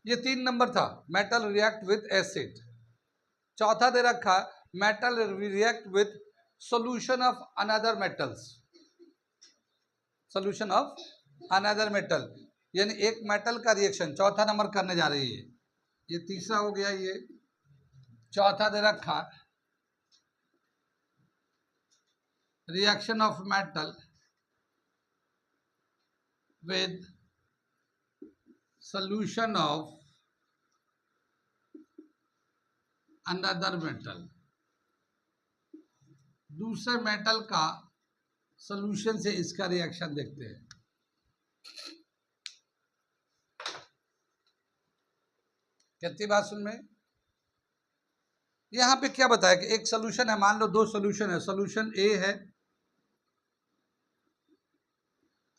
ये 3 नंबर था, metal react with acid. चौथा दे रखा metal react with solution of another metals, solution of another metal, यानी एक मेटल का रिएक्शन चौथा नंबर करने जा रही है। ये तीसरा हो गया। ये चौथा दे रखा reaction of metal with solution of another metal, दूसरे मेटल का सॉल्यूशन से इसका रिएक्शन देखते हैं। कितनी बात सुन में, यहां पे क्या बताया कि एक सॉल्यूशन है, मान लो 2 सॉल्यूशन है, सॉल्यूशन ए है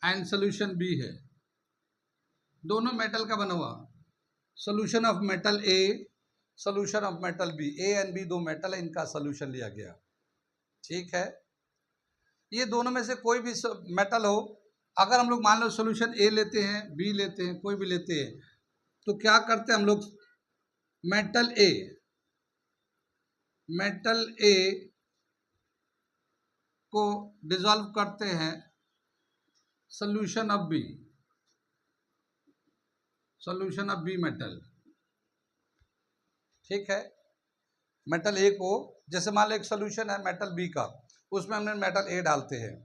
एंड सॉल्यूशन बी है, दोनों मेटल का बना हुआ। Solution of metal A, solution of metal B, A and B 2 metal है, इनका सॉल्यूशन लिया गया। ठीक है, ये दोनों में से कोई भी मेटल हो, अगर हम लोग मान लो सॉल्यूशन ए लेते हैं, बी लेते हैं, कोई भी लेते हैं, तो क्या करते हैं हम लोग, मेटल ए को डिसॉल्व करते हैं solution of B, solution of B metal. ठीक है, मेटल ए को, जैसे मान लो एक सॉल्यूशन है मेटल बी का, उसमें हमने मेटल ए डालते हैं,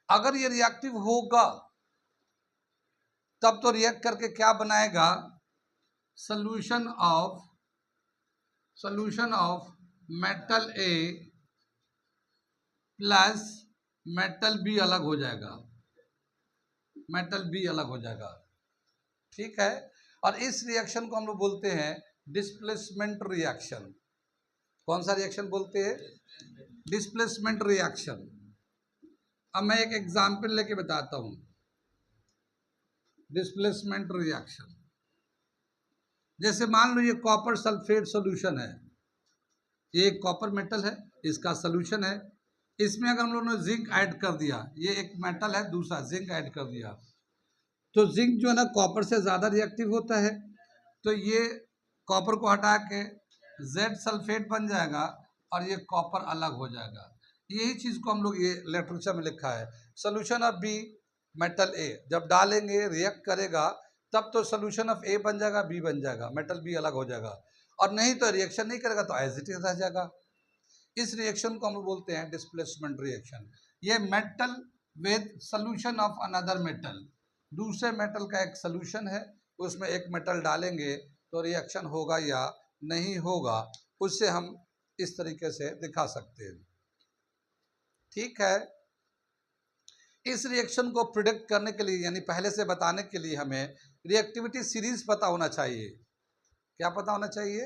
अगर ये रिएक्टिव होगा तब तो रिएक्ट करके क्या बनाएगा, solution of metal A plus metal B अलग हो जाएगा, मेटल बी अलग हो जाएगा। ठीक है, और इस रिएक्शन को हम लोग बोलते हैं डिस्प्लेसमेंट रिएक्शन। कौन सा रिएक्शन बोलते हैं, डिस्प्लेसमेंट रिएक्शन। अब मैं एक एग्जांपल लेके बताता हूं, डिस्प्लेसमेंट रिएक्शन। जैसे मान लो ये कॉपर सल्फेट सॉल्यूशन है, ये एक कॉपर मेटल है, इसका सॉल्यूशन है, इसमें अगर हम लोगों ने जिंक ऐड कर दिया, ये एक मेटल है दूसरा, जिंक ऐड कर दिया, तो जिंक जो है ना कॉपर से ज़्यादा रिएक्टिव होता है, तो ये कॉपर को हटा के जेड सल्फेट बन जाएगा और ये कॉपर अलग हो जाएगा। यही चीज़ को हम लोग ये लिटरेचर में लिखा है, सोल्यूशन ऑफ बी मेटल ए, जब डालेंगे रिएक्ट करेगा तब तो सोल्यूशन ऑफ ए बन जाएगा, बी बन जाएगा, मेटल बी अलग हो जाएगा, और नहीं तो रिएक्शन नहीं करेगा तो एज इट इज रह जाएगा। इस रिएक्शन को हम बोलते हैं डिस्प्लेसमेंट रिएक्शन। ये metal with solution of another metal, दूसरे मेटल का एक सोल्यूशन है, उसमें एक मेटल डालेंगे तो रिएक्शन होगा या नहीं होगा, उससे हम इस तरीके से दिखा सकते हैं। ठीक है, इस रिएक्शन को प्रिडिक्ट करने के लिए, यानी पहले से बताने के लिए, हमें रिएक्टिविटी सीरीज पता होना चाहिए। क्या पता होना चाहिए,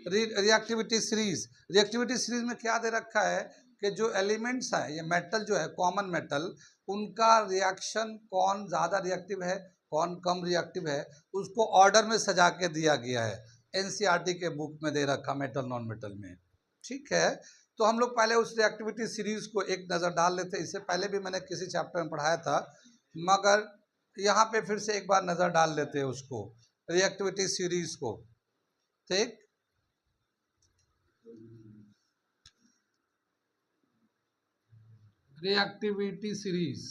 रिएक्टिविटी सीरीज। रिएक्टिविटी सीरीज में क्या दे रखा है कि जो एलिमेंट्स है, ये मेटल जो है कॉमन मेटल, उनका रिएक्शन कौन ज़्यादा रिएक्टिव है, कौन कम रिएक्टिव है, उसको ऑर्डर में सजा के दिया गया है, एनसीईआरटी के बुक में दे रखा मेटल नॉन मेटल में। ठीक है, तो हम लोग पहले उस रिएक्टिविटी सीरीज को एक नज़र डाल लेते हैं। इससे पहले भी मैंने किसी चैप्टर में पढ़ाया था, मगर यहाँ पे फिर से एक बार नज़र डाल लेते हैं उसको, रिएक्टिविटी सीरीज को। ठीक, रिएक्टिविटी सीरीज।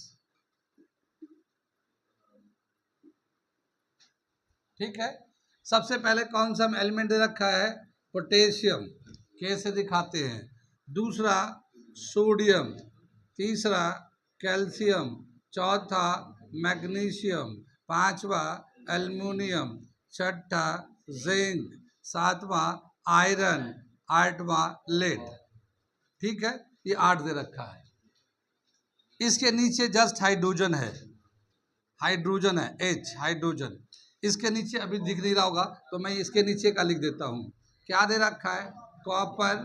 ठीक है, सबसे पहले कौन सा एलिमेंट दे रखा है, पोटेशियम, के से दिखाते हैं, दूसरा सोडियम, तीसरा कैल्शियम, चौथा मैग्नीशियम, पांचवा एल्युमिनियम, छठा जिंक, सातवां आयरन, आठवां लेड। ठीक है, ये 8 दे रखा है। इसके नीचे जस्ट हाइड्रोजन है, हाइड्रोजन है, H हाइड्रोजन, इसके नीचे अभी दिख नहीं रहा होगा तो मैं इसके नीचे का लिख देता हूँ। क्या दे रखा है, copper,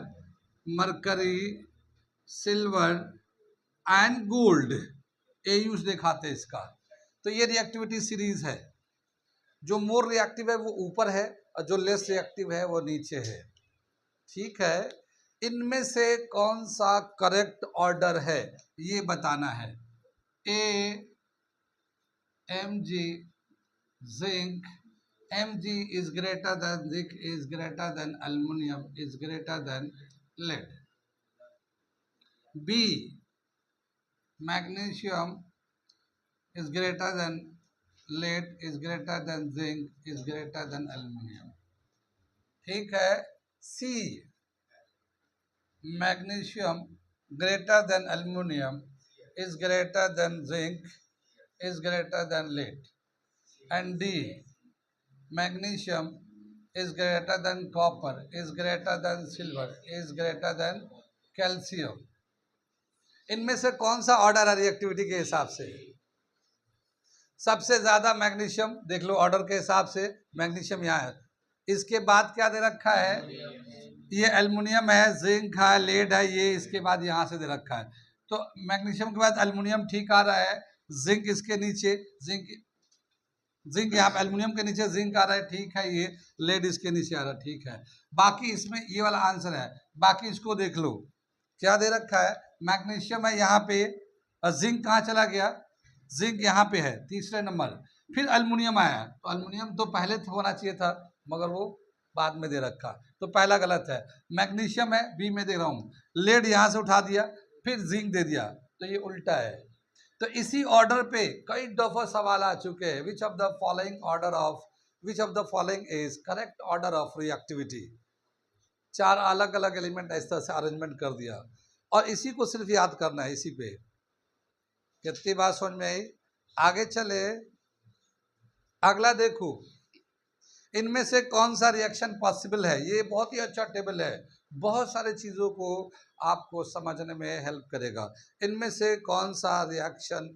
mercury, silver and gold, AUs दिखाते हैं इसका। तो ये रिएक्टिविटी सीरीज है, जो मोर रिएक्टिव है वो ऊपर है और जो लेस रिएक्टिव है वो नीचे है। ठीक है, इनमें से कौन सा करेक्ट ऑर्डर है ये बताना है। A, Mg, zinc, Mg is greater than zinc is greater than aluminum is greater than lead. B, magnesium is greater than lead is greater than zinc is greater than aluminum. ठीक है. C, magnesium greater than aluminum is greater than zinc is greater than lead. And D, magnesium is greater than copper is greater than silver is greater than calcium. इनमें से कौन सा order है reactivity के हिसाब से? सबसे ज्यादा मैग्नीशियम देख लो ऑर्डर के हिसाब से, मैग्नीशियम यहाँ है. इसके बाद क्या दे रखा है? ये एल्युमिनियम है, जिंक है, लेड है, ये इसके बाद यहाँ से दे रखा है. तो मैग्नीशियम के बाद एल्युमिनियम ठीक आ रहा है, जिंक इसके नीचे, जिंक यहाँ पे एल्युमिनियम के नीचे जिंक आ रहा है, ठीक है. ये लेड इसके नीचे आ रहा है, ठीक है. बाकी इसमें ये वाला आंसर है. बाकी इसको देख लो क्या दे रखा है. मैग्नीशियम है यहाँ पे, जिंक कहाँ चला गया? जिंक यहाँ पे है तीसरे नंबर. फिर एल्युमिनियम आया, तो एल्युमिनियम तो पहले होना चाहिए था मगर वो बाद में दे रखा, तो पहला गलत है. मैग्नीशियम है, बी में दे रहा हूँ. लेड यहाँ से उठा दिया, फिर जिंक दे दिया, तो ये उल्टा है. तो इसी ऑर्डर पे कई दफा सवाल आ चुके हैं. Which of the following is correct order of reactivity. चार अलग अलग एलिमेंट इस तरह से अरेंजमेंट कर दिया और इसी को सिर्फ याद करना है. इसी पे कितनी बात समझ में आई? आगे चले, अगला देखो, इनमें से कौन सा रिएक्शन पॉसिबल है. ये बहुत ही अच्छा टेबल है, बहुत सारे चीजों को आपको समझने में हेल्प करेगा. इनमें से कौन सा रिएक्शन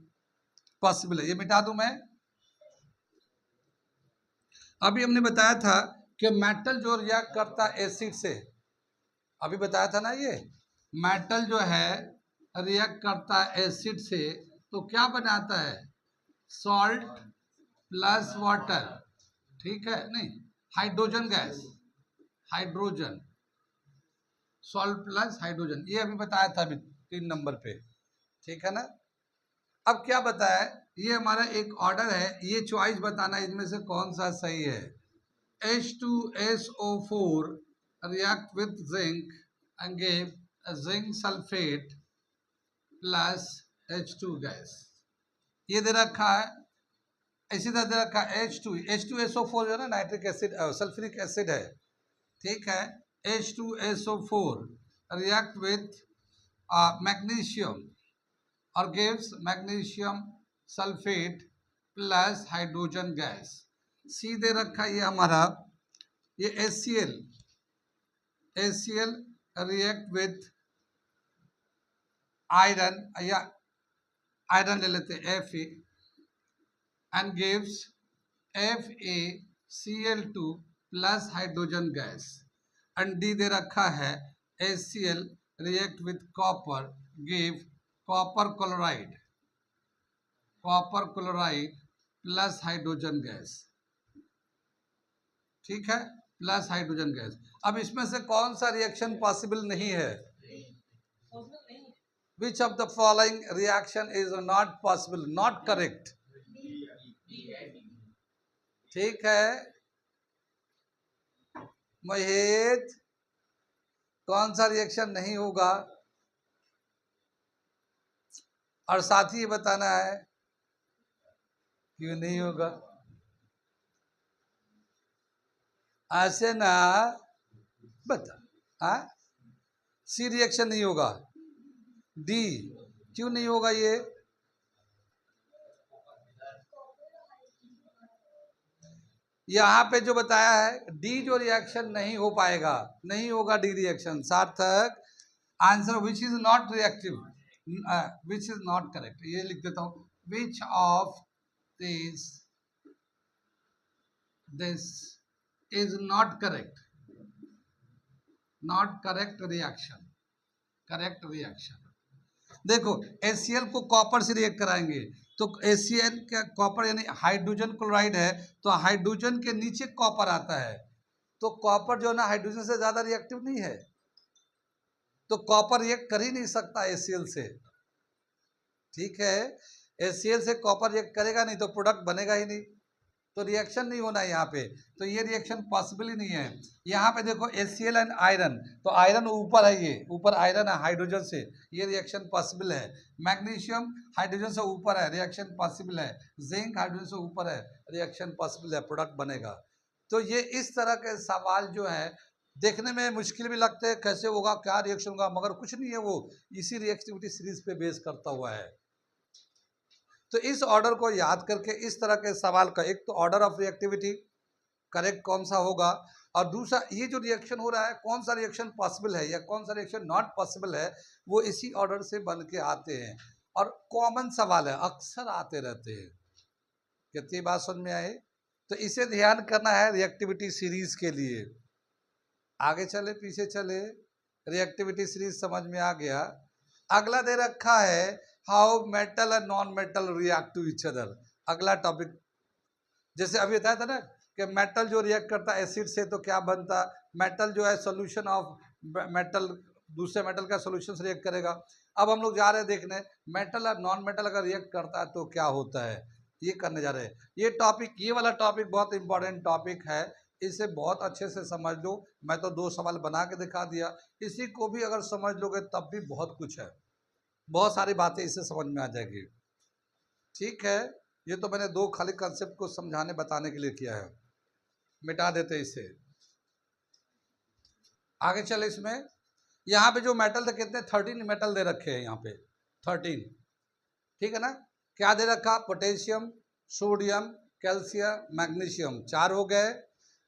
पॉसिबल है, ये मिटा दूं मैं. अभी हमने बताया था कि मेटल जो रिएक्ट करता है एसिड से, अभी बताया था ना, ये मेटल जो है रिएक्ट करता है एसिड से, तो क्या बनाता है? सॉल्ट प्लस वाटर, ठीक है. नहीं, hydrogen gas, hydrogen, salt plus hydrogen, ये अभी बताया था अभी 3 नंबर पे, ठीक है ना. अब क्या बताया? ये हमारा एक ऑर्डर है, ये चॉइस बताना इनमें से कौन सा सही है. H2SO4 react with zinc and give a zinc sulfate plus H2 gas. ये दे रखा है, इसी तरह दे रखा है H2SO4 जो है ना नाइट्रिक एसिड सल्फ्यूरिक एसिड है, ठीक है. H2SO4 react with magnesium और gives magnesium sulfate plus hydrogen gas. C दे रखा है ये हमारा, ये HCl रिएक्ट विथ आयरन, या आयरन ले लेते Fe and gives FaCl2 plus hydrogen gas. And D दे रखा है HCl react with copper, give copper chloride plus hydrogen gas, ठीक है, प्लस हाइड्रोजन गैस. अब इसमें से कौन सा रिएक्शन पॉसिबल नहीं है? Which of the following reaction is not possible, not correct, ठीक है. मोहित, कौन सा रिएक्शन नहीं होगा? और साथ ही ये बताना है क्यों नहीं होगा. ऐसे ना बता. हाँ, सी रिएक्शन नहीं होगा. डी क्यों नहीं होगा? ये यहाँ पे जो बताया है डी जो रिएक्शन नहीं हो पाएगा, नहीं होगा डी रिएक्शन. सार्थक, answer which is not reactive, which is not correct. ये लिख देता हूं, which of this is not correct, not correct reaction. Correct reaction देखो, HCl को कॉपर से रिएक्ट कराएंगे, तो HCl का कॉपर यानी हाइड्रोजन क्लोराइड है, तो हाइड्रोजन के नीचे कॉपर आता है, तो कॉपर जो है ना हाइड्रोजन से ज्यादा रिएक्टिव नहीं है, तो कॉपर रिएक्ट कर ही नहीं सकता HCl से, ठीक है. HCl से कॉपर रिएक्ट करेगा नहीं तो प्रोडक्ट बनेगा ही नहीं. तो रिएक्शन नहीं होना है यहाँ पे, तो ये रिएक्शन पॉसिबल ही नहीं है। यहाँ पे देखो HCl एंड आयरन, तो आयरन ऊपर है, ये ऊपर आयरन है हाइड्रोजन से, ये रिएक्शन पॉसिबल है। मैग्नीशियम हाइड्रोजन से ऊपर है, रिएक्शन पॉसिबल है। जिंक हाइड्रोजन से ऊपर है, रिएक्शन पॉसिबल है, प्रोडक्ट बनेगा। तो ये इस तरह के सवाल जो है देखने में मुश्किल भी लगते हैं, कैसे होगा, क्या रिएक्शन होगा, मगर कुछ नहीं है, वो इसी रिएक्टिविटी सीरीज पे बेस करता हुआ है। तो इस ऑर्डर को याद करके इस तरह के सवाल का, एक तो ऑर्डर ऑफ रिएक्टिविटी करेक्ट कौन सा होगा, और दूसरा ये जो रिएक्शन हो रहा है कौन सा रिएक्शन पॉसिबल है या कौन सा रिएक्शन नॉट पॉसिबल है, वो इसी ऑर्डर से बन के आते हैं। और कॉमन सवाल है, अक्सर आते रहते हैं। कितनी बात समझ में आए? तो इसे ध्यान करना है रिएक्टिविटी सीरीज के लिए। आगे चले पीछे चले, रिएक्टिविटी सीरीज समझ में आ गया। अगला दे रखा है how metal and non metal react to each other. अगला टॉपिक जैसे अभी बताया था ना कि मेटल जो रिएक्ट करता है एसिड से तो क्या बनता, मेटल जो है सोल्यूशन ऑफ मेटल, दूसरे मेटल का सोल्यूशन से रिएक्ट करेगा। अब हम लोग जा रहे हैं देखने मेटल और नॉन मेटल अगर रिएक्ट करता है तो क्या होता है, ये करने जा रहे हैं। ये टॉपिक, ये वाला टॉपिक बहुत इंपॉर्टेंट टॉपिक है, इसे बहुत अच्छे से समझ लो। मैं तो 2 सवाल बना के दिखा दिया, इसी को भी अगर समझ लोगे तब भी बहुत कुछ है, बहुत सारी बातें इससे समझ में आ जाएगी। ठीक है, ये तो मैंने 2 खाली कंसेप्ट को समझाने बताने के लिए किया है, मिटा देते इसे। आगे चले, इसमें यहाँ पे जो मेटल थे कितने, 13 मेटल दे रखे हैं यहाँ पे, 13, ठीक है ना। क्या दे रखा, पोटेशियम, सोडियम, कैल्शियम, मैग्नीशियम 4 हो गए,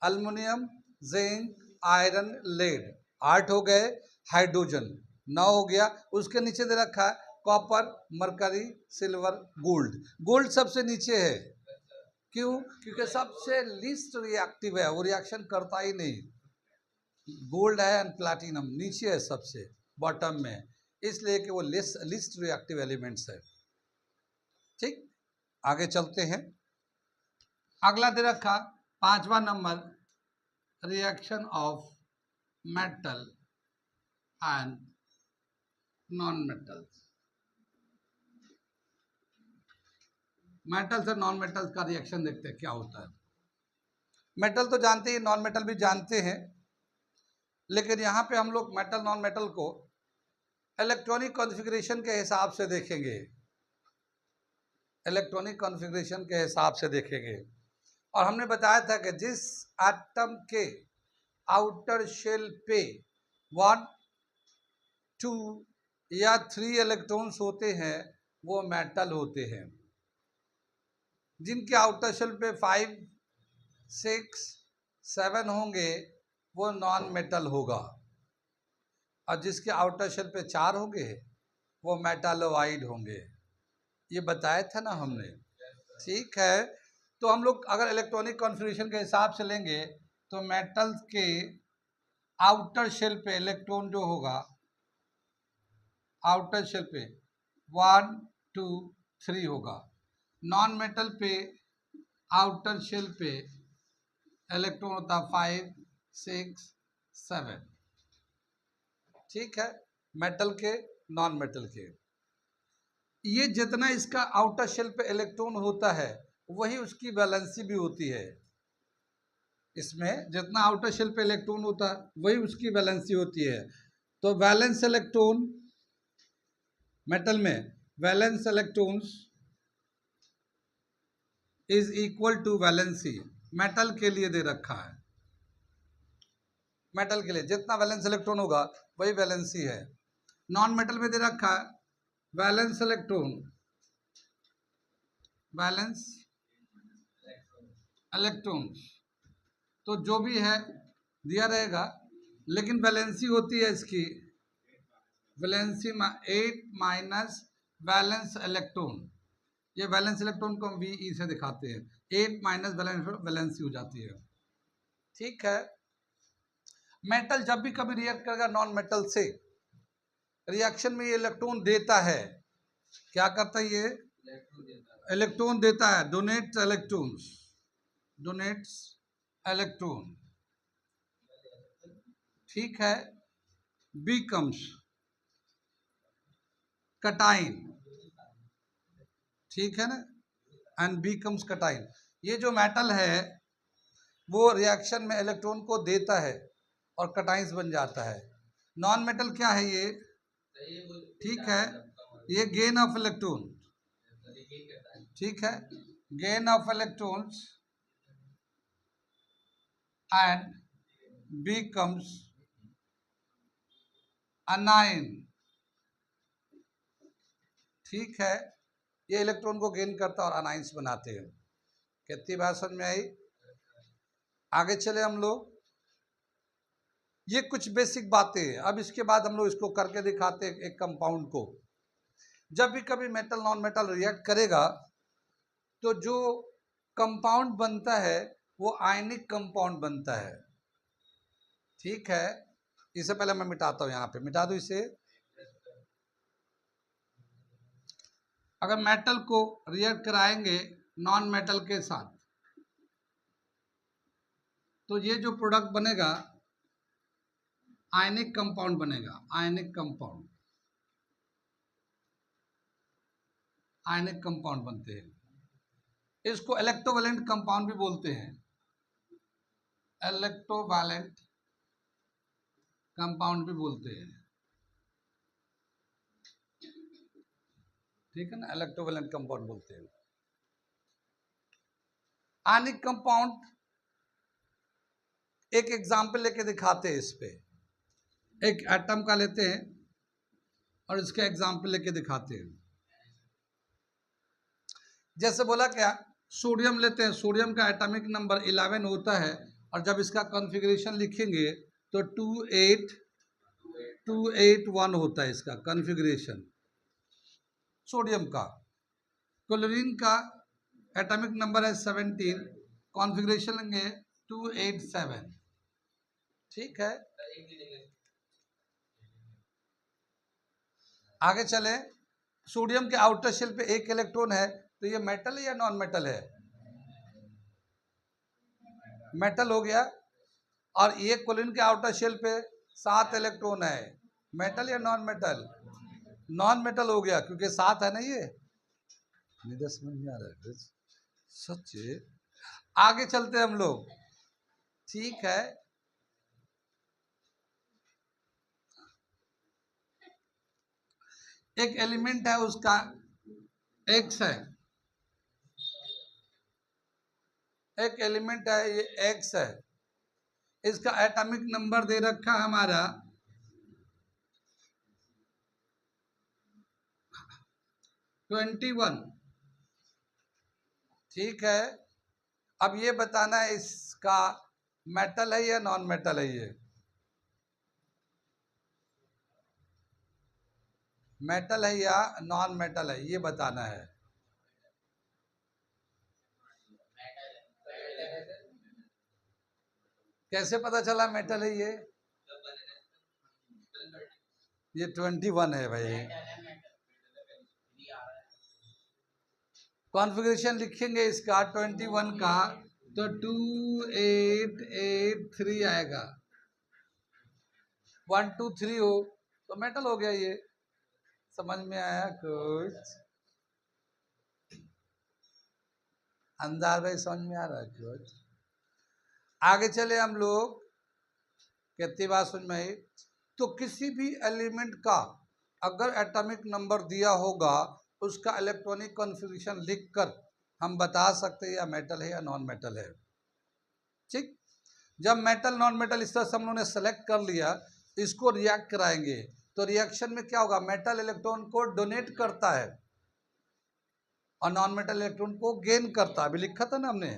अल्युमिनियम, जिंक, आयरन, लेड 8 हो गए, हाइड्रोजन 9 हो गया। उसके नीचे दे रखा है copper, mercury, silver, gold. Gold सबसे नीचे है, क्यों? क्योंकि सबसे लिस्ट रिएक्टिव है, वो रिएक्शन करता ही नहीं। गोल्ड है एंड प्लैटिनम नीचे है सबसे बॉटम में, इसलिए कि वो लिस्ट रिएक्टिव एलिमेंट्स है। ठीक, आगे चलते हैं। अगला दे रखा 5वां number, reaction of metal and non metal. Metal से नॉन मेटल का रिएक्शन देखते हैं क्या होता है। मेटल तो जानते ही, नॉन मेटल भी जानते हैं, लेकिन यहाँ पे हम लोग मेटल नॉन मेटल को इलेक्ट्रॉनिक कॉन्फ़िगरेशन के हिसाब से देखेंगे, इलेक्ट्रॉनिक कॉन्फ़िगरेशन के हिसाब से देखेंगे। और हमने बताया था कि जिस एटम के आउटर शेल पे 1, 2 या 3 इलेक्ट्रॉन्स होते हैं वो मेटल होते हैं। जिनके आउटर शेल पे 5, 6, 7 होंगे वो नॉन मेटल होगा, और जिसके आउटर शेल पे 4 होंगे वो मेटालोइड होंगे। ये बताया था ना हमने, ठीक है। तो हम लोग अगर इलेक्ट्रॉनिक कॉन्फ़िगरेशन के हिसाब से लेंगे तो मेटल के आउटर शेल पे इलेक्ट्रॉन जो होगा, आउटर शेल पे 1, 2, 3 होगा। नॉन मेटल पे आउटर शेल पे इलेक्ट्रॉन होता 5, 6, 7। ठीक है, मेटल के नॉन मेटल के, ये जितना इसका आउटर शेल पे इलेक्ट्रॉन होता है वही उसकी वैलेंसी भी होती है। इसमें जितना आउटर शेल पे इलेक्ट्रॉन होता है वही उसकी वैलेंसी होती है। तो वैलेंस इलेक्ट्रॉन मेटल में, valence electrons is equal to valency, metal के लिए दे रखा है। मेटल के लिए जितना वैलेंस इलेक्ट्रॉन होगा वही वैलेंसी है। नॉन मेटल में दे रखा है वैलेंस इलेक्ट्रॉन, वैलेंस इलेक्ट्रॉन्स तो जो भी है दिया रहेगा, लेकिन वैलेंसी होती है इसकी, वैलेंसी 8 माइनस वैलेंस इलेक्ट्रॉन। ये वैलेंस इलेक्ट्रॉन को हम VE से दिखाते हैं, 8 माइनस वैलेंसी हो जाती है। ठीक है, मेटल जब भी कभी रिएक्ट करेगा नॉन मेटल से, रिएक्शन में ये इलेक्ट्रॉन देता है। क्या करता है ये? इलेक्ट्रॉन देता है, डोनेट्स इलेक्ट्रॉन्स, डोनेट्स इलेक्ट्रॉन। ठीक है, बिकम्स कटाइन, ठीक है ना, एंड बिकम्स कटाइन। ये जो मेटल है वो रिएक्शन में इलेक्ट्रॉन को देता है और कटाइंस बन जाता है। नॉन मेटल क्या है ये? ठीक है, ये गेन ऑफ इलेक्ट्रॉन, ठीक है, gain of electrons and becomes anion, ठीक है, ये इलेक्ट्रॉन को गेन करता है और अनाइंस बनाते हैं। कितनी बात समझ में आई? आगे चले हम लोग, ये कुछ बेसिक बातें हैं। अब इसके बाद हम लोग इसको करके दिखाते हैं एक कंपाउंड को। जब भी कभी मेटल नॉन मेटल रिएक्ट करेगा तो जो कंपाउंड बनता है वो आयनिक कंपाउंड बनता है, ठीक है। इससे पहले मैं मिटाता हूं, यहां पे मिटा दूं इसे। अगर मेटल को रिएक्ट कराएंगे नॉन मेटल के साथ तो ये जो प्रोडक्ट बनेगा आयनिक कंपाउंड बनेगा, आयनिक कंपाउंड, आयनिक कंपाउंड बनते हैं। इसको इलेक्ट्रोवैलेंट कंपाउंड भी बोलते हैं, इलेक्ट्रोवैलेंट कंपाउंड भी बोलते हैं, ठीक है ना, इलेक्ट्रोवैलेंट कंपाउंड बोलते हैं। आयनिक कंपाउंड एक एग्जाम्पल लेके दिखाते हैं। इस पे एक एटम का लेते हैं और इसका एग्जाम्पल लेके दिखाते हैं। जैसे बोला क्या, सोडियम लेते हैं, सोडियम का एटॉमिक नंबर 11 होता है और जब इसका कॉन्फ़िगरेशन लिखेंगे तो 28281 होता है इसका कॉन्फ़िगरेशन सोडियम का। क्लोरीन का एटॉमिक नंबर है 17, कॉन्फ़िगरेशन लेंगे 287, ठीक है। आगे चले, सोडियम के आउटर शेल पे एक इलेक्ट्रॉन है तो ये मेटल है या नॉन मेटल है? मेटल हो गया। और ये क्लोरीन के आउटर शेल पे 7 इलेक्ट्रॉन है, मेटल या नॉन मेटल? नॉन मेटल हो गया क्योंकि 7 है ना। ये नहीं समझ में आ रहा है सच। आगे चलते हम लोग, ठीक है। एक एलिमेंट है उसका एक्स है, एक एलिमेंट है ये एक्स है, इसका एटॉमिक नंबर दे रखा है हमारा 21, ठीक है। अब ये बताना है इसका मेटल है या नॉन मेटल है? ये मेटल है या नॉन मेटल है, ये बताना है। कैसे पता चला मेटल है? ये 21 है भाई। कॉन्फ़िगरेशन लिखेंगे इसका 21 का तो 2883 आएगा। 1 2 3 हो तो मेटल हो गया। ये समझ में आया कुछ? अंदाज भाई समझ में आ रहा है कुछ? आगे चले हम लोग, कितनी बात समझ में आई? तो किसी भी एलिमेंट का अगर एटॉमिक नंबर दिया होगा उसका इलेक्ट्रॉनिक कॉन्फ़िगरेशन लिखकर हम बता सकते हैं या मेटल है या नॉन मेटल है, ठीक। जब मेटल नॉन मेटल इस तरह से हम लोगों ने सेलेक्ट कर लिया, इसको रिएक्ट कराएंगे तो रिएक्शन में क्या होगा, मेटल इलेक्ट्रॉन को डोनेट करता है और नॉन मेटल इलेक्ट्रॉन को गेन करता है। अभी लिखा था ना हमने।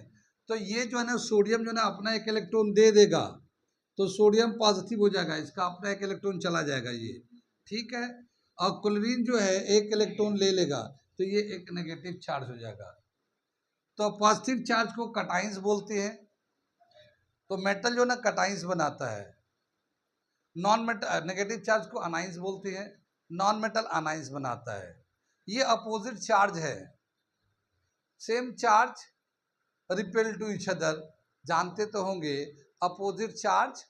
तो ये जो है ना सोडियम जो है ना अपना एक इलेक्ट्रॉन दे देगा तो सोडियम पॉजिटिव हो जाएगा, इसका अपना एक इलेक्ट्रॉन चला जाएगा ये, ठीक है। और क्लोरीन जो है एक इलेक्ट्रॉन ले लेगा तो ये एक नेगेटिव चार्ज हो जाएगा। तो पॉजिटिव चार्ज को कटाइंस बोलते हैं। तो मेटल जो ना कटाइंस बनाता है, नॉन मेटल नेगेटिव चार्ज को अनाइंस बोलते हैं, नॉन मेटल अनाइंस बनाता है। ये अपोजिट चार्ज है, same charge repel to each other, जानते तो होंगे opposite charge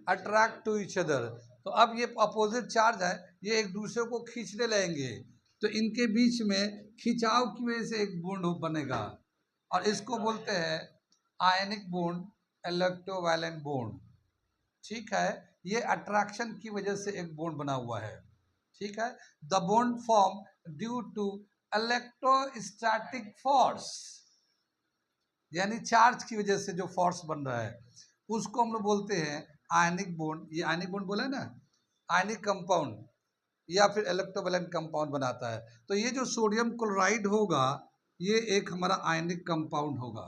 attract to each other. तो अब ये अपोजिट चार्ज है, ये एक दूसरे को खींचने लगेंगे तो इनके बीच में खिंचाव की वजह से एक बॉन्ड बनेगा, और इसको बोलते हैं आयनिक बॉन्ड, इलेक्ट्रोवैलेंट बॉन्ड। ठीक है, ये अट्रैक्शन की वजह से एक बॉन्ड बना हुआ है। ठीक है, the bond form due to electrostatic force, यानी चार्ज की वजह से जो फोर्स बन रहा है उसको हम लोग बोलते हैं आयनिक बॉन्ड। ये आयनिक बॉन्ड बोला है ना, आयनिक कंपाउंड या फिर इलेक्ट्रोवैलेंट कंपाउंड बनाता है। तो ये जो सोडियम क्लोराइड होगा ये एक हमारा आयनिक कंपाउंड होगा।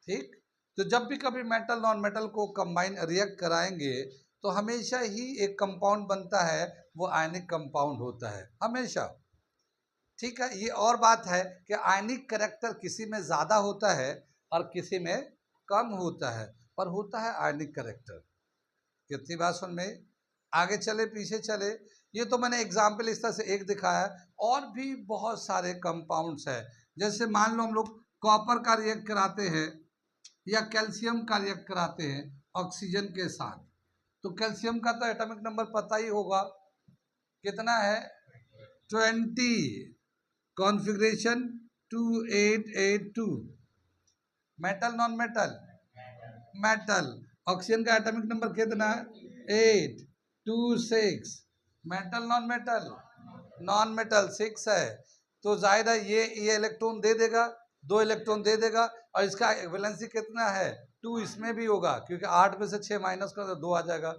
ठीक, तो जब भी कभी मेटल नॉन मेटल को कंबाइन रिएक्ट कराएंगे तो हमेशा ही एक कंपाउंड बनता है, वो आयनिक कंपाउंड होता है हमेशा। ठीक है, ये और बात है कि आयनिक कैरेक्टर किसी में ज़्यादा होता है और किसी में कम होता है, पर होता है आयनिक कैरेक्टर। कितनी बात सुन में, आगे चले पीछे चले, ये तो मैंने एग्जाम्पल इस तरह से एक दिखाया, और भी बहुत सारे कंपाउंड्स है। जैसे मान लो हम लोग कॉपर का रिएक्ट कराते हैं या कैल्शियम का रिएक्ट कराते हैं ऑक्सीजन के साथ, तो कैल्शियम का तो एटॉमिक नंबर पता ही होगा, कितना है 20, configuration 2882। Metal non metal, metal. Oxygen का एटॉमिक नंबर कितना है 826। Metal non metal, non metal 6 है। तो जाहिर है ये इलेक्ट्रॉन दे देगा, 2 इलेक्ट्रॉन दे देगा, और इसका वैलेंसी कितना है 2, इसमें भी होगा क्योंकि 8 में से 6 माइनस कर तो 2 आ जाएगा,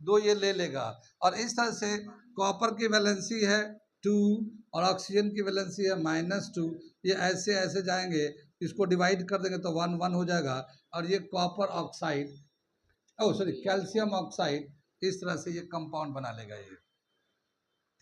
2 ये ले लेगा। और इस तरह से कॉपर की वैलेंसी है 2 और ऑक्सीजन की वैलेंसी है -2। ये ऐसे ऐसे जाएंगे, इसको डिवाइड कर देंगे तो 1 1 हो जाएगा, और ये कॉपर ऑक्साइड, ओ सॉरी कैल्शियम ऑक्साइड, इस तरह से ये कंपाउंड बना लेगा ये।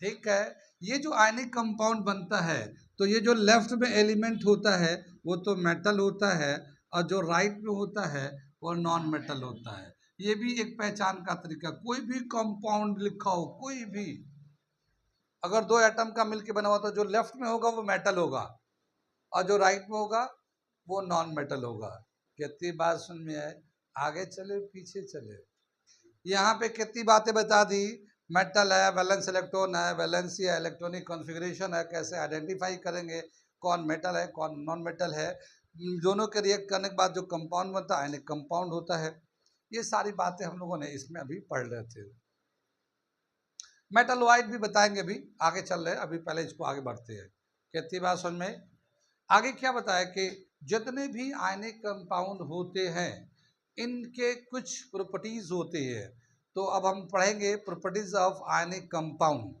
ठीक है, ये जो आयनिक कंपाउंड बनता है तो ये जो लेफ्ट में एलिमेंट होता है वो तो मेटल होता है, और जो राइट में होता है वो नॉन मेटल होता है। ये भी एक पहचान का तरीका, कोई भी कंपाउंड लिखा हो, कोई भी अगर 2 एटम का मिलकर बना हुआ तो जो लेफ्ट में होगा वो मेटल होगा और जो राइट में होगा वो नॉन मेटल होगा। कितनी बात सुन में है, आगे चले पीछे चले, यहाँ पे कितनी बातें बता दी। मेटल है, वैलेंस इलेक्ट्रॉन है, वैलेंसी है, इलेक्ट्रॉनिक कॉन्फ़िगरेशन है, कैसे आइडेंटिफाई करेंगे कौन मेटल है कौन नॉन मेटल है, दोनों के रिएक्ट करने के बाद जो कंपाउंड बनता है आयनिक कंपाउंड होता है। ये सारी बातें हम लोगों ने इसमें अभी पढ़ रहे थे। मेटलॉइड भी बताएंगे, अभी आगे चल रहे हैं, अभी पहले इसको आगे बढ़ते हैं। कितनी बात समझ में, आगे क्या बताया कि जितने भी आयनिक कंपाउंड होते हैं इनके कुछ प्रॉपर्टीज होते हैं। तो अब हम पढ़ेंगे प्रॉपर्टीज ऑफ आयनिक कंपाउंड।